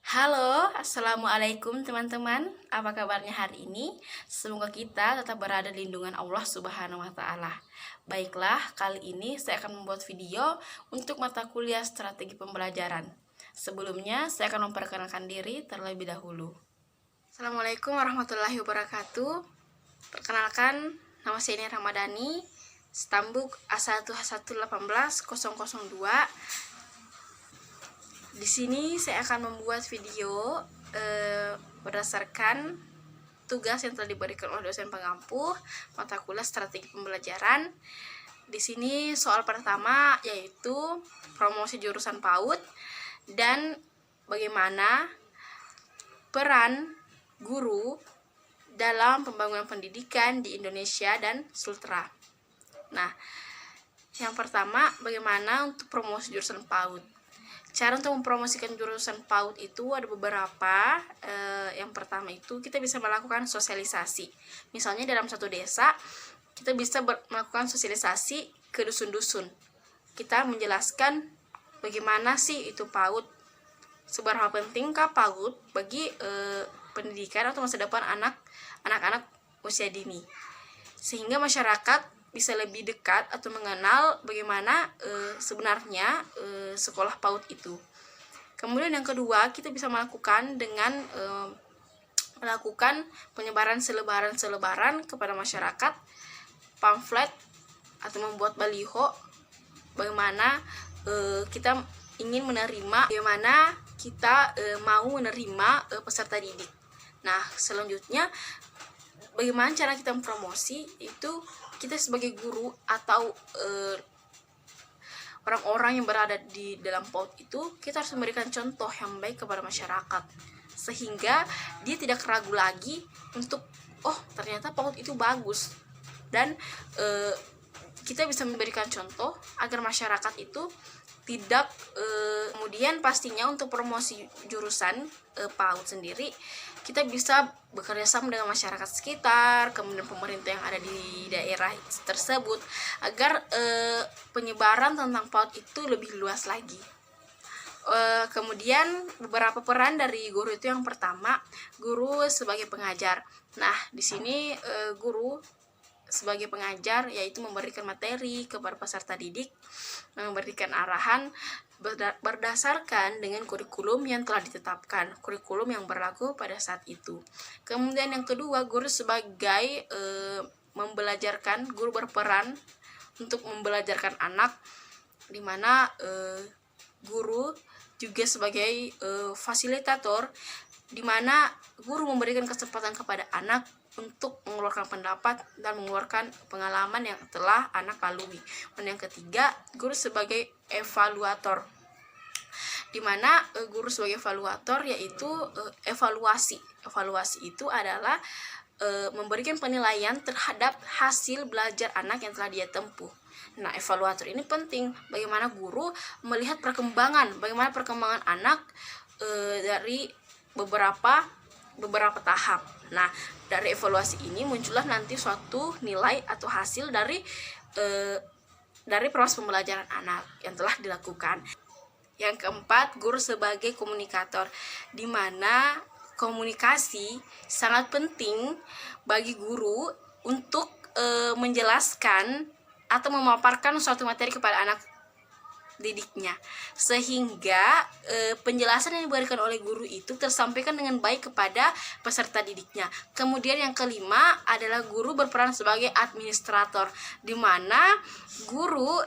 Halo, assalamualaikum teman-teman. Apa kabarnya hari ini? Semoga kita tetap berada di lindungan Allah Subhanahu wa Ta'ala. Baiklah, kali ini saya akan membuat video untuk mata kuliah strategi pembelajaran. Sebelumnya, saya akan memperkenalkan diri terlebih dahulu. Assalamualaikum warahmatullahi wabarakatuh. Perkenalkan, nama saya Ini Ramadhani, Stambuk A1H1180002. Di sini saya akan membuat video berdasarkan tugas yang telah diberikan oleh dosen pengampu mata kuliah strategi pembelajaran. Di sini soal pertama yaitu promosi jurusan PAUD dan bagaimana peran guru dalam pembangunan pendidikan di Indonesia dan Sultra. Nah, yang pertama bagaimana untuk promosi jurusan PAUD. Cara untuk mempromosikan jurusan PAUD itu ada beberapa. Yang pertama itu kita bisa melakukan sosialisasi. Misalnya dalam satu desa, kita bisa melakukan sosialisasi ke dusun-dusun. Kita menjelaskan bagaimana sih itu PAUD, seberapa pentingkah PAUD bagi pendidikan atau masa depan anak-anak usia dini. Sehingga masyarakat bisa lebih dekat atau mengenal bagaimana sebenarnya sekolah PAUD itu. Kemudian yang kedua, kita bisa melakukan dengan melakukan penyebaran selebaran kepada masyarakat, pamflet atau membuat baliho bagaimana kita ingin menerima, bagaimana kita mau menerima peserta didik. Nah, selanjutnya bagaimana cara kita mempromosi itu, kita sebagai guru atau orang-orang yang berada di dalam PAUD itu, kita harus memberikan contoh yang baik kepada masyarakat sehingga dia tidak ragu lagi untuk ternyata PAUD itu bagus, dan kita bisa memberikan contoh agar masyarakat itu tidak kemudian pastinya untuk promosi jurusan PAUD sendiri kita bisa bekerja sama dengan masyarakat sekitar, kemudian pemerintah yang ada di daerah tersebut agar penyebaran tentang PAUD itu lebih luas lagi. Kemudian beberapa peran dari guru itu, yang pertama guru sebagai pengajar. Nah, di sini guru sebagai pengajar yaitu memberikan materi kepada peserta didik, memberikan arahan berdasarkan dengan kurikulum yang telah ditetapkan, kurikulum yang berlaku pada saat itu. Kemudian yang kedua, guru sebagai guru berperan untuk membelajarkan anak, di mana guru juga sebagai fasilitator, di mana guru memberikan kesempatan kepada anak untuk mengeluarkan pendapat dan mengeluarkan pengalaman yang telah anak lalui. Dan yang ketiga, guru sebagai evaluator, di mana guru sebagai evaluator yaitu evaluasi itu adalah memberikan penilaian terhadap hasil belajar anak yang telah dia tempuh. Nah, evaluator ini penting bagaimana guru melihat bagaimana perkembangan anak dari beberapa tahap. Nah, dari evaluasi ini muncullah nanti suatu nilai atau hasil dari proses pembelajaran anak yang telah dilakukan. Yang keempat, guru sebagai komunikator, di mana komunikasi sangat penting bagi guru untuk menjelaskan atau memaparkan suatu materi kepada anak didiknya, sehingga penjelasan yang diberikan oleh guru itu tersampaikan dengan baik kepada peserta didiknya. Kemudian yang kelima adalah guru berperan sebagai administrator, di mana guru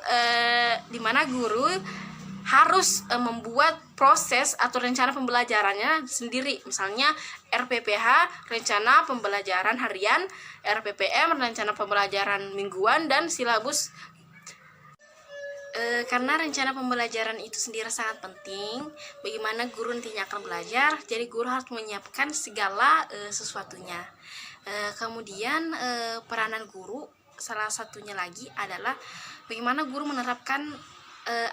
harus membuat proses atau rencana pembelajarannya sendiri. Misalnya RPPH, rencana pembelajaran harian, RPPM, rencana pembelajaran mingguan, dan silabus. Karena rencana pembelajaran itu sendiri sangat penting, bagaimana guru nantinya akan belajar, jadi guru harus menyiapkan segala sesuatunya. Kemudian peranan guru salah satunya lagi adalah bagaimana guru menerapkan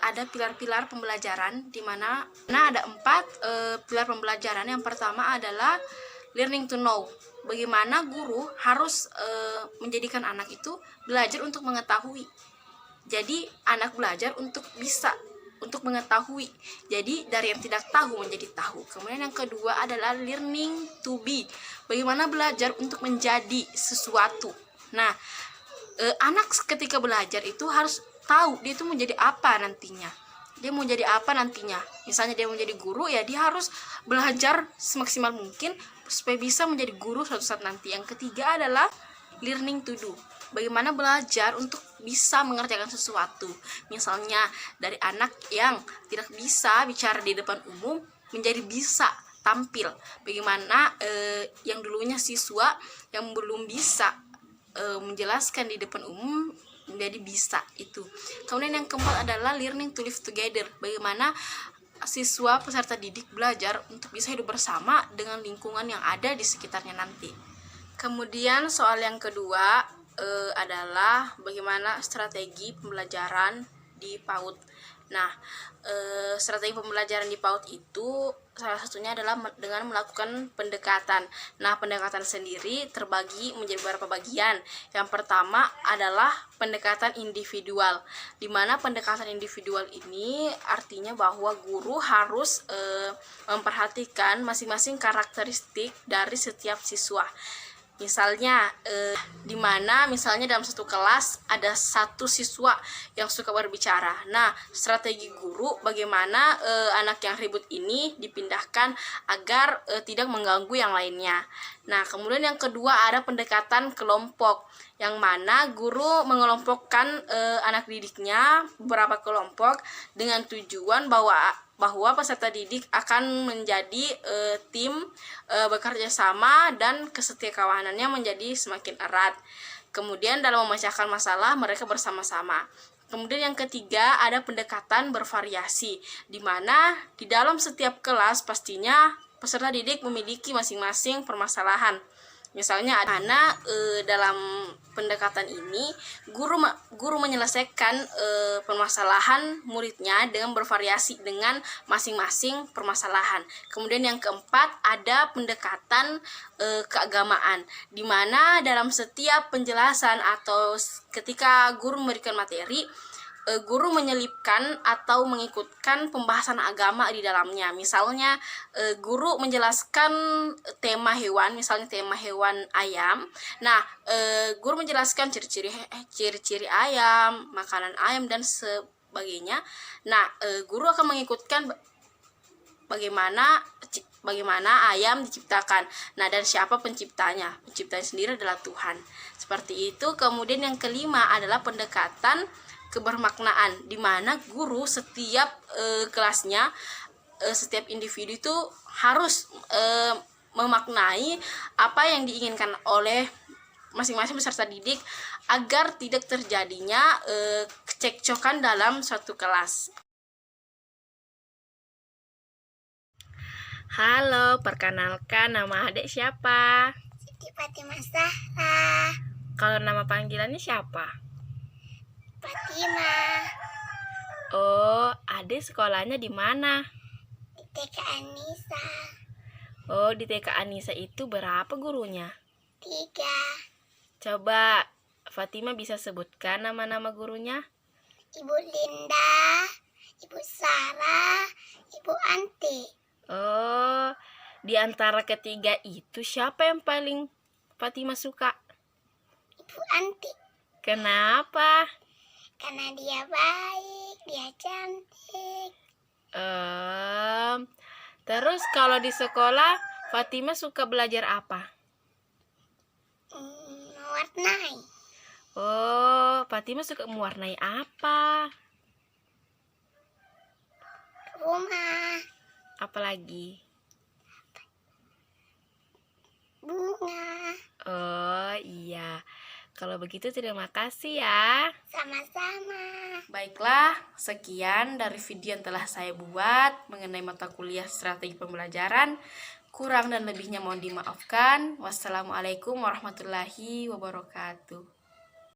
ada pilar-pilar pembelajaran, di mana ada 4 pilar pembelajaran. Yang pertama adalah learning to know, bagaimana guru harus menjadikan anak itu belajar untuk mengetahui. Jadi anak belajar untuk bisa untuk mengetahui. Jadi dari yang tidak tahu menjadi tahu. Kemudian yang kedua adalah learning to be. Bagaimana belajar untuk menjadi sesuatu. Nah, anak ketika belajar itu harus tahu dia itu mau jadi apa nantinya. Dia mau jadi apa nantinya. Misalnya dia mau jadi guru, ya dia harus belajar semaksimal mungkin supaya bisa menjadi guru suatu saat nanti. Yang ketiga adalah learning to do. Bagaimana belajar untuk bisa mengerjakan sesuatu. Misalnya dari anak yang tidak bisa bicara di depan umum menjadi bisa tampil. Bagaimana yang dulunya siswa yang belum bisa menjelaskan di depan umum menjadi bisa itu. Kemudian yang keempat adalah learning to live together. Bagaimana siswa peserta didik belajar untuk bisa hidup bersama dengan lingkungan yang ada di sekitarnya nanti. Kemudian soal yang kedua adalah bagaimana strategi pembelajaran di PAUD. Nah, strategi pembelajaran di PAUD itu salah satunya adalah dengan melakukan pendekatan. Nah, pendekatan sendiri terbagi menjadi beberapa bagian. Yang pertama adalah pendekatan individual, di mana pendekatan individual ini artinya bahwa guru harus memperhatikan masing-masing karakteristik dari setiap siswa. Misalnya di mana misalnya dalam satu kelas ada satu siswa yang suka berbicara. Nah, strategi guru bagaimana anak yang ribut ini dipindahkan agar tidak mengganggu yang lainnya. Nah, kemudian yang kedua ada pendekatan kelompok, yang mana guru mengelompokkan anak didiknya beberapa kelompok dengan tujuan bahwa peserta didik akan menjadi tim bekerja sama dan kesetiakawanannya menjadi semakin erat. Kemudian dalam memecahkan masalah mereka bersama-sama. Kemudian yang ketiga ada pendekatan bervariasi, di mana di dalam setiap kelas pastinya peserta didik memiliki masing-masing permasalahan. Misalnya dalam pendekatan ini guru menyelesaikan permasalahan muridnya dengan bervariasi dengan masing-masing permasalahan. Kemudian yang keempat ada pendekatan keagamaan, di mana dalam setiap penjelasan atau ketika guru memberikan materi, guru menyelipkan atau mengikutkan pembahasan agama di dalamnya. Misalnya guru menjelaskan tema hewan, misalnya tema hewan ayam. Nah, guru menjelaskan ciri-ciri ayam, makanan ayam dan sebagainya. Nah, guru akan mengikutkan bagaimana ayam diciptakan. Nah, dan siapa penciptanya? Penciptanya sendiri adalah Tuhan. Seperti itu. Kemudian yang kelima adalah pendekatan kebermaknaan, di mana guru setiap kelasnya, setiap individu itu harus memaknai apa yang diinginkan oleh masing-masing peserta didik agar tidak terjadinya kecekcokan dalam suatu kelas. Halo, perkenalkan, nama adik siapa? Siti Fatimah Zahra. Kalau nama panggilannya siapa? Fatimah. Oh, adik sekolahnya di mana? Di TK Anissa. Oh, di TK Anissa itu berapa gurunya? 3. Coba Fatimah bisa sebutkan nama-nama gurunya? Ibu Linda, Ibu Sarah, Ibu Anti. Oh, di antara ketiga itu siapa yang paling Fatimah suka? Ibu Anti. Kenapa? Karena dia baik, dia cantik. Terus kalau di sekolah Fatimah suka belajar apa? Mewarnai. Oh, Fatimah suka mewarnai apa? Rumah. Apalagi? Bunga. Oh iya. Kalau begitu terima kasih ya. Sama-sama. Baiklah, sekian dari video yang telah saya buat mengenai mata kuliah strategi pembelajaran. Kurang dan lebihnya mohon dimaafkan. Wassalamualaikum warahmatullahi wabarakatuh.